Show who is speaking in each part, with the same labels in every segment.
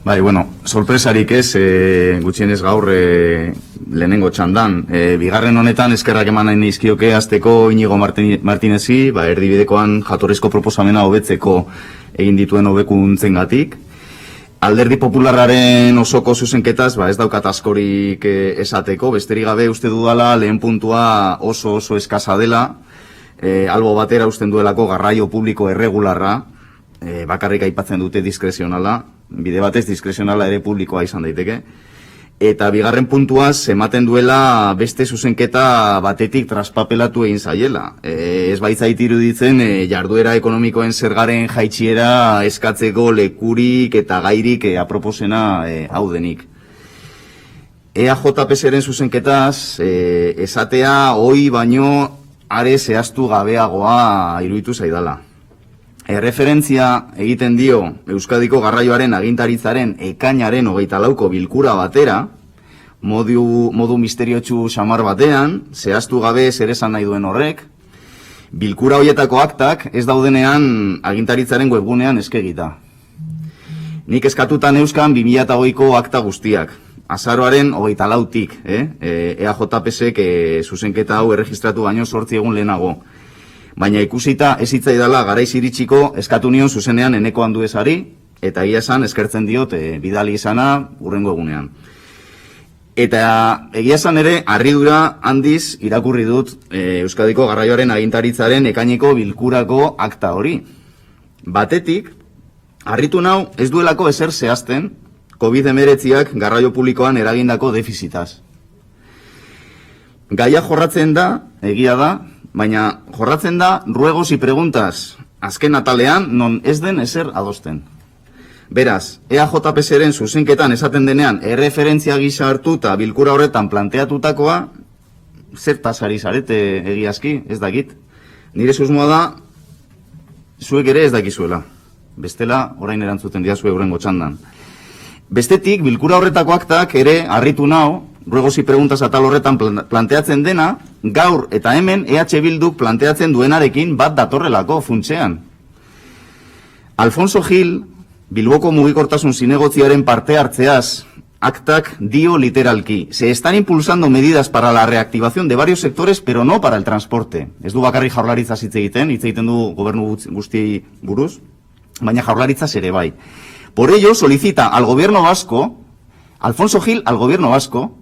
Speaker 1: Bai, bueno, sorpresarik ez, gutxienez gaur lehenengo txandan. Bigarren honetan eskerrak eman nahi nizkioke azteko Inigo Martinezi, erdibidekoan jatorrizko proposamena hobetzeko egin dituen hobekuntzengatik. Alderdi Popularraren osoko zuzenketaz, ez daukat askorik esateko, besterik gabe uste dudala lehen puntua oso eskasa dela, albo batera usten duelako garraio publiko erregularra, bakarrik aipatzen dute diskrezionala, bide batez diskrezionala ere publikoa izan daiteke, eta bigarren puntuaz ematen duela beste zuzenketa batetik traspapelatu egin zaiela. Ez baitzait iruditzen jarduera ekonomikoen zergaren jaitsiera eskatzeko lekurik eta gairik aproposena hau denik. EAJ-PSren zuzenketaz esatea hoi baino are zehaztu gabeagoa iruditu zaidala. Erreferentzia egiten dio Euskadiko garraioaren agintaritzaren ekainaren 24ko bilkura batera, modu misteriotsu xamar batean, zehaztu gabe zer esan nahi duen horrek, bilkura hoietako aktak ez daudenean agintaritzaren webgunean eskegita. Nik eskatutan euskan 2008ko akta guztiak, azaroaren 24tik, EAJ-PSek zuzenketa hau erregistratu baino 8 egun lehenago. Baina ikusita ez hitzaidala garaiz iritsiko eskatu nion zuzenean Eneko Anduezari, eta egia esan eskertzen diot bidali izana hurrengo egunean. Eta egia esan ere, harridura handiz irakurri dut Euskadiko garraioaren agintaritzaren ekaineko bilkurako akta hori. Batetik, harritu nau ez duelako ezer zehazten COVID-19ak garraio publikoan eragindako defizitaz. Gaia jorratzen da, egia da, baina jorratzen da ruegos y preguntas azken atalean non ez den ezer adosten. Beraz, EAJ-PSren zuzenketan esaten denean erreferentzia gisa hartu eta bilkura horretan planteatutakoa zertaz ari zarete egiazki, ez dakit. Nire susmoa da, zuek ere ez dakizuela. Bestela, orain erantzuten diazue hurrengo txandan. Bestetik, bilkura horretako aktak ere harritu nau, ruegos y preguntas atal horretan planteatzen dena, gaur eta hemen EH Bilduk planteatzen duenarekin bat datorrelako funtsean. Alfonso Gil, Bilboko mugikortasun zinegotziaren parte hartzeaz, aktak dio literalki, se están impulsando medidas para la reactivación de varios sectores, pero no para el transporte. Ez du bakarrik Jaurlaritza hitz egiten du gobernu guztiei buruz, baina Jaurlaritza ere bai. Por ello, solicita al gobierno vasco, Alfonso Gil al gobierno vasco,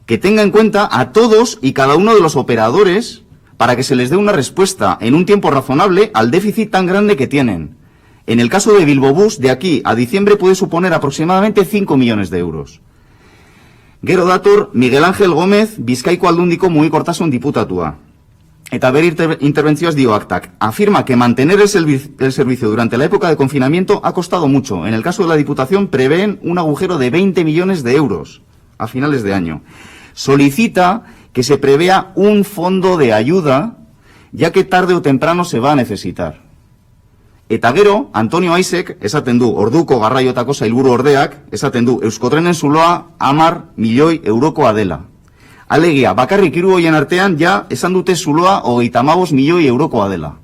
Speaker 1: que tenga en cuenta a todos y cada uno de los operadores para que se les dé una respuesta en un tiempo razonable al déficit tan grande que tienen. En el caso de Bilbobús, de aquí a diciembre puede suponer aproximadamente 5 millones de euros. Gero dator Miguel Ángel Gómez, Bizkaiko Aldundiko mugikortasun diputatua. Eta bere interventzioaz dio aktak. Afirma que mantener el servicio durante la época de confinamiento ha costado mucho. En el caso de la Diputación prevén un agujero de 20 millones de euros a finales de año. Solicita que se prevea un fondo de ayuda, ya que tarde o temprano se va a necesitar. Eta gero, Antonio Aizek esaten du, orduko garraioetako sailburu ordeak, esaten du, Euskotrenen zuloa 10 milioi eurokoa dela. Alegia, bakarrik 3 hoien artean, ja, esan dute zuloa 35 milioi eurokoa dela.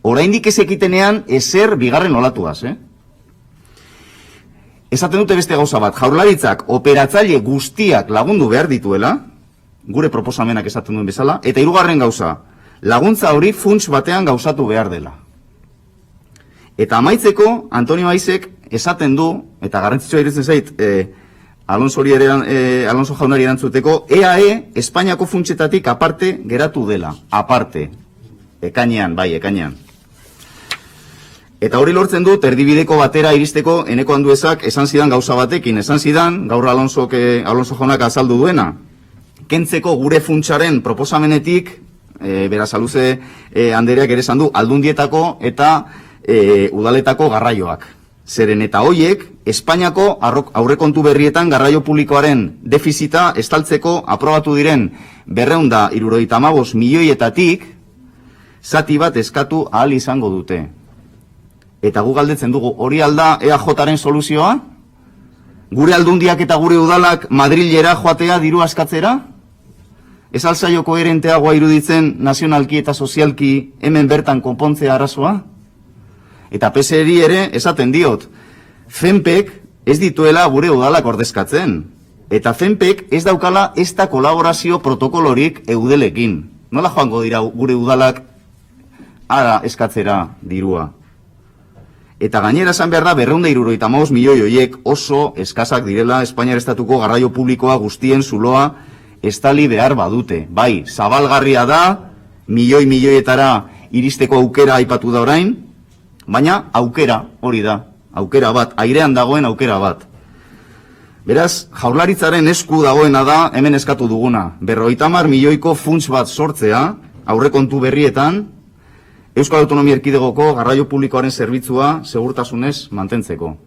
Speaker 1: Oraindik ez ekitenean ezer bigarren olatuaz, Esaten dute beste gauza bat, Jaurlaritzak operatzaile guztiak lagundu behar dituela, gure proposamenak esaten duen bezala, eta 3. gauza, laguntza hori funts batean gauzatu behar dela. Eta amaitzeko, Antonio Aizek esaten du, eta garrantzitsua iruditzen zait, Alonso jaunari erantzuteko, EAE Espainiako funtsetatik aparte geratu dela, aparte, ekainean. Eta hori lortzen dut, erdibideko batera iristeko Eneko Anduezak esan zidan gauza batekin, esan zidan, gaur Alonso jaunak azaldu duena, kentzeko gure funtsaren proposamenetik, beraz aluze andereak ere esan du, aldundietako eta udaletako garraioak. Zeren eta hoiek, Espainiako aurrekontu berrietan garraio publikoaren defizita estaltzeko aprobatu diren 275 milioietatik zati bat eskatu ahal izango dute. Eta gu galdetzen dugu, hori alda EAJaren soluzioa? Gure aldundiak eta gure udalak Madrilera joatea diru askatzera? Ez alzaio koherenteagoa iruditzen nazionalki eta sozialki hemen bertan konpontzea arazoa? Eta PSeri ere esaten diot, FENPek ez dituela gure udalak ordezkatzen. Eta zenpek ez daukala ez da kolaborazio protokolorik eudelekin. Nola joango dira gure udalak ara eskatzera dirua? Eta gainera esan behar da 275 milioi horiek oso eskasak direla Espainiar Estatuko garraio publikoa guztien zuloa estali behar badute. Bai, zabalgarria da, milioietara iristeko aukera aipatu da orain, baina aukera hori da, aukera bat, airean dagoen aukera bat. Beraz, Jaurlaritzaren esku dagoena da hemen eskatu duguna. 50 milioiko funts bat sortzea, aurrekontu berrietan, Euskal Autonomia Erkidegoko garraio publikoaren zerbitzua segurtasunez mantentzeko.